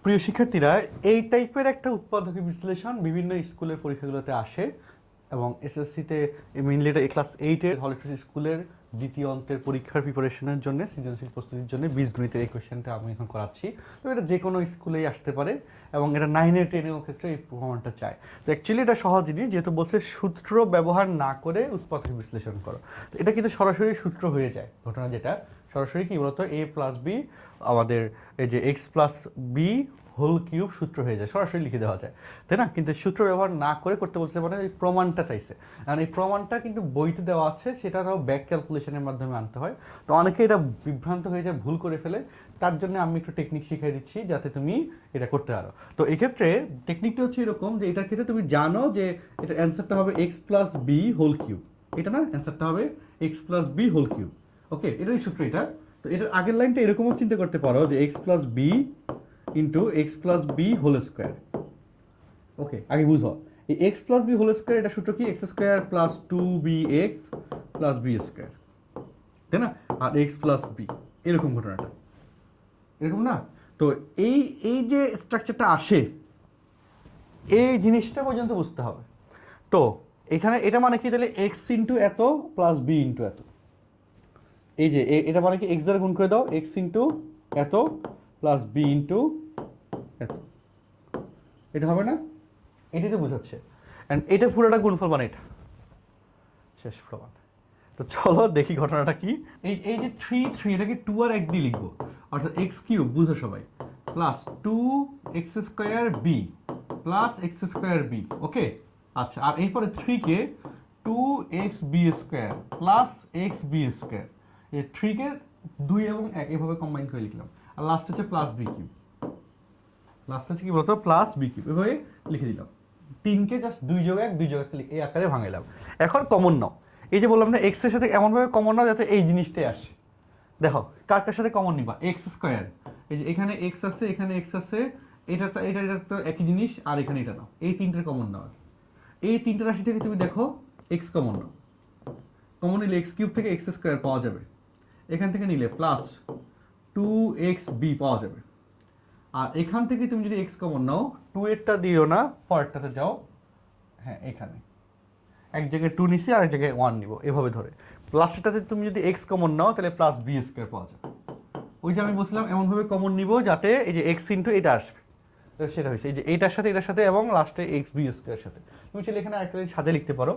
প্রিয় শিক্ষার্থীরা, এই টাইপের একটা উৎপাদক বিশ্লেষণ বিভিন্ন স্কুলের পরীক্ষাগুলোতে আসে এবং এসএসসিতে মেইনলি এটা ক্লাস 8-এর হলিস্টিক স্কুলের দ্বিতীয় অন্তের পরীক্ষার প্রিপারেশনের জন্য, সৃজনশীল প্রস্তুতির জন্য বীজগণিতের এই কোয়েশ্চেনটা আমি এখন করাচ্ছি। তো এটা যে কোনো স্কুলেই আসতে পারে এবং এটা 9-এর 10-এর ক্ষেত্রে এই প্রমাণটা চায়। তো অ্যাকচুয়ালি এটা সহজ জিনিস, যেহেতু বলছে সূত্র ব্যবহার না করে উৎপাদক বিশ্লেষণ করো। তো এটা কিন্তু সরাসরি সূত্র হয়ে যায়। ঘটনা যেটা সরাসরি কি বলতো, a প্লাস বি আমাদের এই যে x plus B whole cube সূত্র হয়ে যায়, সরাসরি লিখে দেওয়া যায়, তাই না? কিন্তু সূত্র ব্যবহার না করে করতে বলতে পারে এই প্রমাণটা চাইছে। কারণ এই প্রমাণটা কিন্তু বইতে দেওয়া আছে, সেটাও ব্যাক ক্যালকুলেশনের মাধ্যমে আনতে হয়। তো অনেকে এটা বিভ্রান্ত হয়ে যায়, ভুল করে ফেলে। তার জন্য আমি একটু টেকনিক শিখিয়ে দিচ্ছি যাতে তুমি এটা করতে পারো। তো এক্ষেত্রে টেকনিকটা হচ্ছে এরকম যে এটার ক্ষেত্রে তুমি জানো যে এটা অ্যান্সারটা হবে X plus B whole cube. এটা না, অ্যান্সারটা হবে X plus B whole cube. Okay, এটাই সূত্র এটা। তো এটার আগের লাইনটা এরকমও চিন্তা করতে পারো যে x plus B into X plus B whole square. Okay, আগে বুঝো এই X plus B whole square, এটা সূত্র কি? X square plus two B x plus B square, তাই না? আর এক্স প্লাস বি, এরকম ঘটনাটা এরকম না? তো এই এই যে স্ট্রাকচারটা আসে, এই জিনিসটা পর্যন্ত বুঝতে হবে। তো এখানে এটা মানে কি, তাহলে এক্স ইন্টু এত প্লাস বি ইন্টু এত। এই যে এটা মানে কি, এক্স দ্বারা গুণ করে দাও, এক্স ইন্টু এত প্লাস বি ইন্টু এত। এটা হবে না? এটাই তো বোঝাচ্ছে। অ্যান্ড এটা পুরোটা গুণফল মানে এটা শেষ প্রমাণ। তো চলো দেখি ঘটনাটা কি। এই এই যে থ্রি থ্রি, এটাকে টু আর এক দিয়ে লিখবো, অর্থাৎ এক্স কিউব, বুঝো সবাই, plus two x square b plus x square b. Okay, আচ্ছা, আর এরপরে থ্রিকে two x b square plus x b square. এই থ্রিকে দুই এবং এক এভাবে কম্বাইন করে লিখলাম। আর লাস্ট হচ্ছে প্লাস বি কিউব। লাস্ট হচ্ছে কি বলতো, প্লাস বি কিউব, এভাবে লিখে দিলাম। তিনকে জাস্ট দুই যোগ এক দুই যোগ এক এই আকারে ভাঙাইলাম। এখন কমন নাও। এই যে বললাম না, এক্স এর সাথে এমনভাবে কমন নাও যাতে এই জিনিসটাই আসে। দেখো কার কার সাথে কমন নিবা, এক্স স্কোয়ার, এই যে এখানে এক্স আছে, এখানে এক্স আছে, এটা তো এটা এটা তো একই জিনিস, আর এখানে এটা নাও, এই তিনটার কমন নাও। এই তিনটা রাশি থেকে তুমি দেখো এক্স কমন নাও। কমন নিলে এক্স কিউব থেকে এক্স স্কোয়ার পাওয়া যাবে, এখান থেকে নিলে প্লাস টু এক্স বি পাওয়া যাবে। আর এখান থেকে তুমি যদি এক্স কমন নাও, টু এরটা দিও না, পরেরটাতে যাও, হ্যাঁ এখানে এক জায়গায় টু নিছি আর এক জায়গায় ওয়ান নিব, এভাবে ধরে প্লাসটাতে তুমি যদি এক্স কমন নাও তাহলে প্লাস বি স্কোয়ার পাওয়া যাবে। ওই যে আমি বলছিলাম এমনভাবে কমন নিব যাতে এই যে এক্স ইন্টু এটা আসবে। তো সেটা হয়েছে এই যে এইটার সাথে এবং লাস্টে এক্স বি স্কোয়ারের সাথে। তুমি চাইলে এখানে একটা সাজে লিখতে পারো।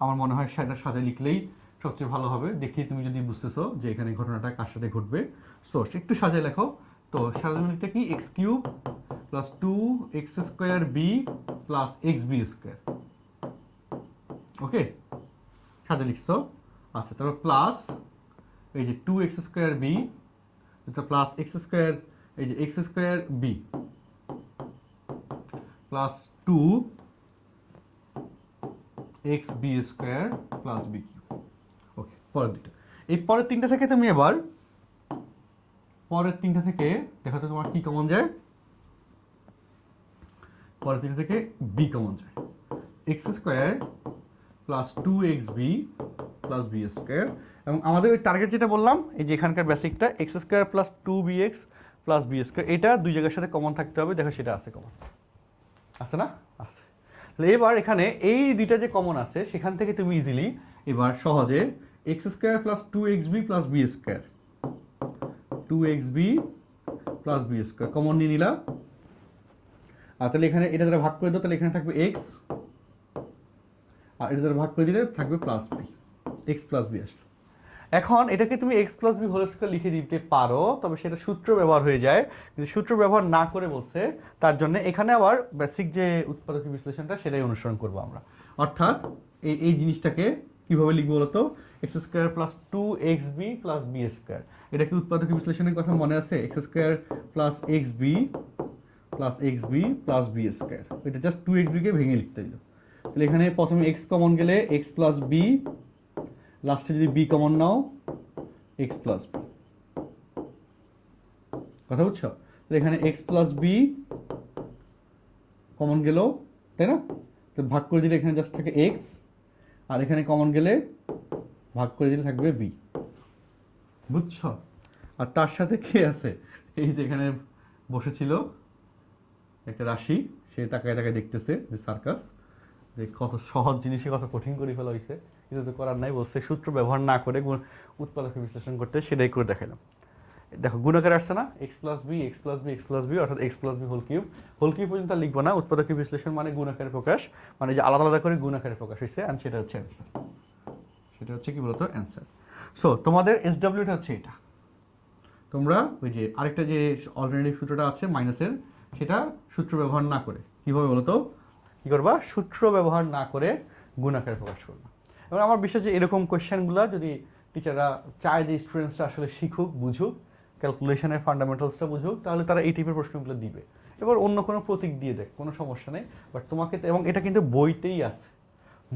আমার মনে হয় সেটা সাজে লিখলেই সবচেয়ে ভালো হবে। দেখি তুমি যদি বুঝতেছো যে এখানে ঘটনাটা কার সাথে ঘটবে, সো একটু সাজে লেখো। তো সাজানোটা কি, x cube plus two x square b plus x b square. Okay, সাজে লিখছো। আচ্ছা, তারপর প্লাস এই যে two x square b, plus x square, এই যে x square b plus two x b square plus b cube. Okay, পরের দুটো। এই পরের তিনটা থেকে তুমি এবার পরের তিনটা থেকে দেখো তো তোমার কি কমন যায়। পরের তিনটা থেকে বি কমন যায়, x square plus two x b plus B square. এবং আমাদের ওই টার্গেট যেটা বললাম, এই যে এখানকার বেসিকটা x square plus two B x plus B square, এটা দুই জায়গার সাথে কমন থাকতে হবে। দেখো সেটা আছে কমন, আছে না? আছে। তাহলে এবার এখানে এই দুইটা যে কমন আছে সেখান থেকে তুমি ইজিলি এবার সহজে x square plus two x b plus B square, two x b plus B square common নিয়ে নিলা। আর তাহলে এখানে এটা দ্বারা ভাগ করে দাও, তাহলে এখানে থাকবে এক্স, আর এটা দ্বারা ভাগ করে দিলে থাকবে plus b, x plus b আসলো। এখন এটাকে তুমি x plus B whole square লিখে দিতে পারো, তবে সেটা সূত্র ব্যবহার হয়ে যায়। কিন্তু সূত্র ব্যবহার না করে বলছে, তার জন্য এখানে আবার বেসিক যে উৎপাদক বিশ্লেষণটা সেটাই অনুসরণ করবো আমরা। অর্থাৎ এই এই জিনিসটাকে কিভাবে লিখবো বলতো, x square plus two x b plus B square. এটা কি উৎপাদক বিশ্লেষণের কথা মনে আছে? X square plus x b plus x b plus B square, এটা জাস্ট টু এক্স বিকে ভেঙে লিখতে দিল। তাহলে এখানে প্রথমে এক্স কমন গেলে এক্স প্লাস বি, লাস্টে যদি বি কমন নাও এক্স প্লাস বি। কথা বুঝছো? তাহলে এখানে এক্স প্লাস বি কমন গেল, তাই না? তো ভাগ করে দিলে এখানে জাস্ট থাকে এক্স, আর এখানে কমন গেলে ভাগ করে দিলে থাকবে বি। বুঝছো? আর তার সাথে কে আছে? এই যে এখানে বসেছিল একটা রাশি, সে তাকায় তাকায় দেখতেছে যে সার্কাস, যে কত সহজ জিনিসে কত কঠিন করে ফেলা হয়েছে, কিছু তো করার নাই, বলছে সূত্র ব্যবহার না করে উৎপাদকের বিশ্লেষণ করতে, সেটাই করে দেখালাম। দেখো গুণাকার আসছে না, x plus b x plus b x plus b, অর্থাৎ x plus B whole cube পর্যন্ত আর লিখবো না, উৎপাদকের বিশ্লেষণ মানে গুণাকারে প্রকাশ, মানে যে আলাদা আলাদা করে গুণাকারে প্রকাশ হয়েছে, অ্যান্ড সেটা হচ্ছে অ্যান্সার, সেটা হচ্ছে কি বলতো অ্যান্সার। সো তোমাদের এস ডাব্লিউটা হচ্ছে এটা, তোমরা ওই যে আরেকটা যে অল্টারনেটিভ সূত্রটা আছে মাইনাসের, সেটা সূত্র ব্যবহার না করে কীভাবে বলো তো কী করবা, সূত্র ব্যবহার না করে গুণাকারে প্রকাশ করবা। এবং আমার বিশ্বাস যে এরকম কোয়েশ্চেনগুলো যদি টিচাররা চায় যে স্টুডেন্টসরা আসলে শিখুক, বুঝুক, ক্যালকুলেশনের ফান্ডামেন্টালসটা বুঝুক, তাহলে তারা এই টাইপের প্রশ্নগুলো দিবে। এবার অন্য কোনো প্রতীক দিয়ে দেখ, কোনো সমস্যা নেই, বাট তোমাকে, এবং এটা কিন্তু বইতেই আছে,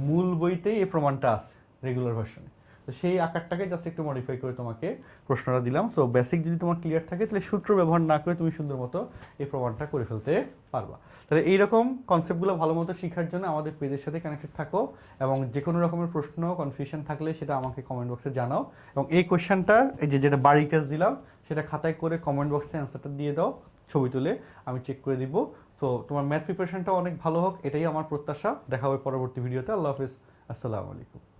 মূল বইতেই এই প্রমাণটা আছে রেগুলার ভার্সনে। তো সেই আকারটাকে জাস্ট একটু মডিফাই করে তোমাকে প্রশ্নটা দিলাম। সো বেসিক যদি তোমার ক্লিয়ার থাকে, তাহলে সূত্র ব্যবহার না করে তুমি সুন্দর মতো এই প্রমাণটা করে ফেলতে পারবা। তাহলে এইরকম কনসেপ্টগুলো ভালো মতো শেখার জন্য আমাদের পেজের সাথে কানেক্টেড থাকো, এবং যে কোনো রকমের প্রশ্ন কনফিউশন থাকলে সেটা আমাকে কমেন্ট বক্সে জানাও। এবং এই কোয়েশ্চেনটার এই যেটা বাড়ি কাজ দিলাম, সেটা খাতায় করে কমেন্ট বক্সে অ্যান্সারটা দিয়ে দাও, ছবি তুলে, আমি চেক করে দিব। তো তোমার ম্যাথ প্রিপারেশনটা অনেক ভালো হোক, এটাই আমার প্রত্যাশা। দেখা হবে পরবর্তী ভিডিওতে। আল্লাহ হাফিজ, আসসালামু আলাইকুম।